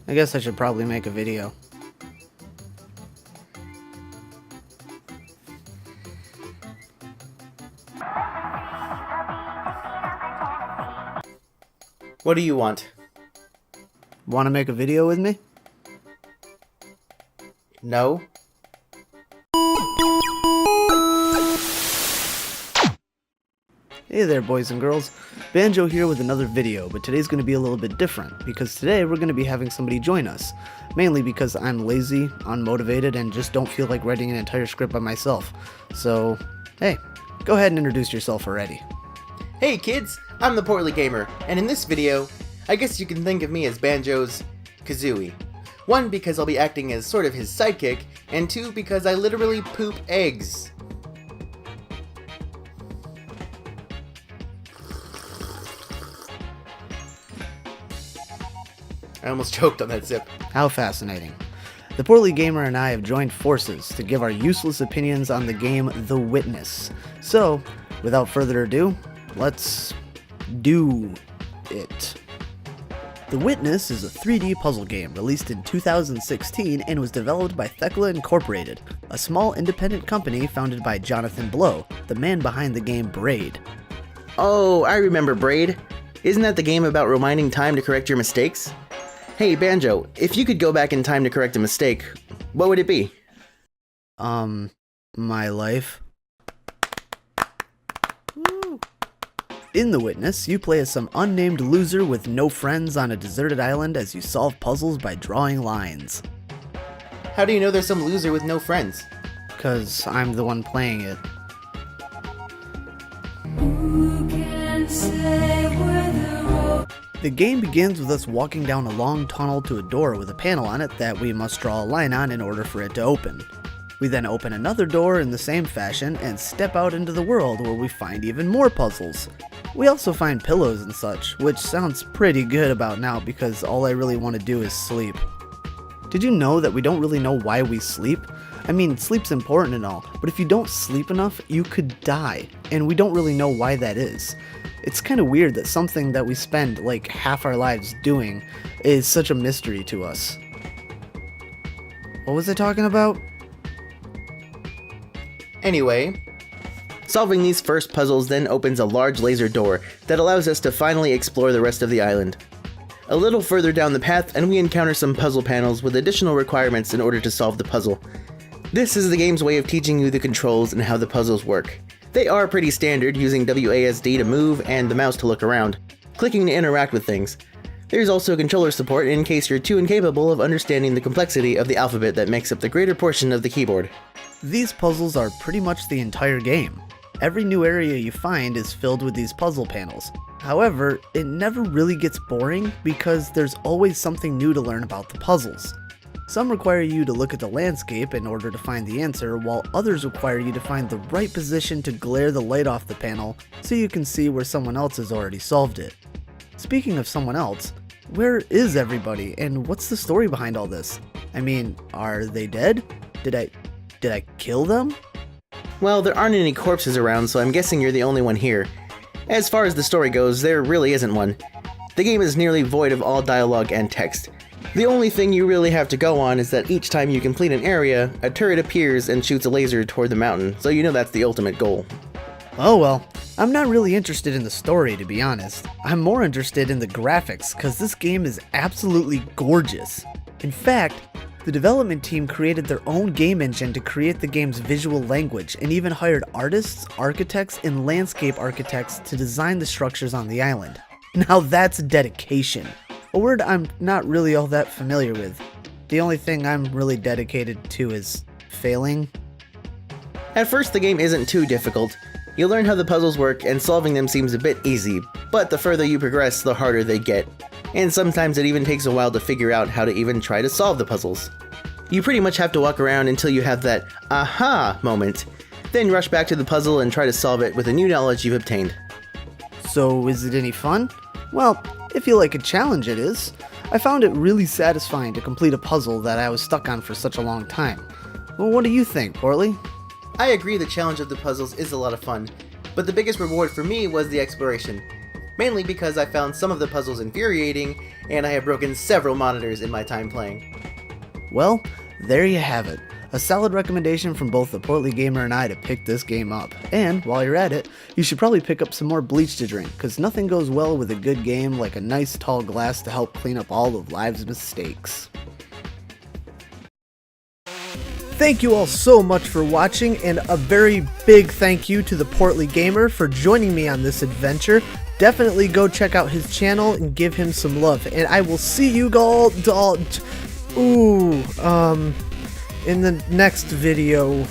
I guess I should probably make a video. What do you want? Want to make a video with me? No? Hey there, boys and girls. Banjo here with another video, but today's going to be a little bit different, because today we're going to be having somebody join us. Mainly because I'm lazy, unmotivated, and just don't feel like writing an entire script by myself. So, hey, go ahead and introduce yourself already. Hey kids, I'm the Portly Gamer, and in this video, I guess you can think of me as Banjo's Kazooie. 1, because I'll be acting as sort of his sidekick, and 2, because I literally poop eggs. I almost choked on that sip. How fascinating. The Portly Gamer and I have joined forces to give our useless opinions on the game The Witness. So, without further ado, let's do it. The Witness is a 3D puzzle game released in 2016 and was developed by Thekla Incorporated, a small independent company founded by Jonathan Blow, the man behind the game Braid. Oh, I remember Braid. Isn't that the game about rewinding time to correct your mistakes? Hey Banjo, if you could go back in time to correct a mistake, what would it be? My life. Woo. In The Witness, you play as some unnamed loser with no friends on a deserted island as you solve puzzles by drawing lines. How do you know there's some loser with no friends? 'Cause I'm the one playing it. Who can say where the road? The game begins with us walking down a long tunnel to a door with a panel on it that we must draw a line on in order for it to open. We then open another door in the same fashion and step out into the world where we find even more puzzles. We also find pillows and such, which sounds pretty good about now because all I really want to do is sleep. Did you know that we don't really know why we sleep? I mean, sleep's important and all, but if you don't sleep enough, you could die, and we don't really know why that is. It's kind of weird that something that we spend like half our lives doing is such a mystery to us. What was I talking about? Anyway, solving these first puzzles then opens a large laser door that allows us to finally explore the rest of the island. A little further down the path and we encounter some puzzle panels with additional requirements in order to solve the puzzle. This is the game's way of teaching you the controls and how the puzzles work. They are pretty standard, using WASD to move and the mouse to look around, clicking to interact with things. There's also controller support in case you're too incapable of understanding the complexity of the alphabet that makes up the greater portion of the keyboard. These puzzles are pretty much the entire game. Every new area you find is filled with these puzzle panels. However, it never really gets boring because there's always something new to learn about the puzzles. Some require you to look at the landscape in order to find the answer, while others require you to find the right position to glare the light off the panel so you can see where someone else has already solved it. Speaking of someone else, where is everybody and what's the story behind all this? I mean, are they dead? Did I kill them? Well, there aren't any corpses around, so I'm guessing you're the only one here. As far as the story goes, there really isn't one. The game is nearly void of all dialogue and text. The only thing you really have to go on is that each time you complete an area, a turret appears and shoots a laser toward the mountain, so you know that's the ultimate goal. Oh well, I'm not really interested in the story, to be honest. I'm more interested in the graphics, cause this game is absolutely gorgeous. In fact, the development team created their own game engine to create the game's visual language and even hired artists, architects, and landscape architects to design the structures on the island. Now that's dedication. A word I'm not really all that familiar with. The only thing I'm really dedicated to is failing. At first, the game isn't too difficult. You learn how the puzzles work, and solving them seems a bit easy, but the further you progress, the harder they get. And sometimes it even takes a while to figure out how to even try to solve the puzzles. You pretty much have to walk around until you have that aha moment, then rush back to the puzzle and try to solve it with the new knowledge you've obtained. So is it any fun? Well, if you like a challenge, it is. I found it really satisfying to complete a puzzle that I was stuck on for such a long time. Well, what do you think, Portly? I agree the challenge of the puzzles is a lot of fun, but the biggest reward for me was the exploration. mainly because I found some of the puzzles infuriating, and I have broken several monitors in my time playing. Well, there you have it. A solid recommendation from both the Portly Gamer and I to pick this game up. And while you're at it, you should probably pick up some more bleach to drink, because nothing goes well with a good game like a nice tall glass to help clean up all of life's mistakes. Thank you all so much for watching, and a very big thank you to the Portly Gamer for joining me on this adventure. Definitely go check out his channel and give him some love, and I will see you all in the next video.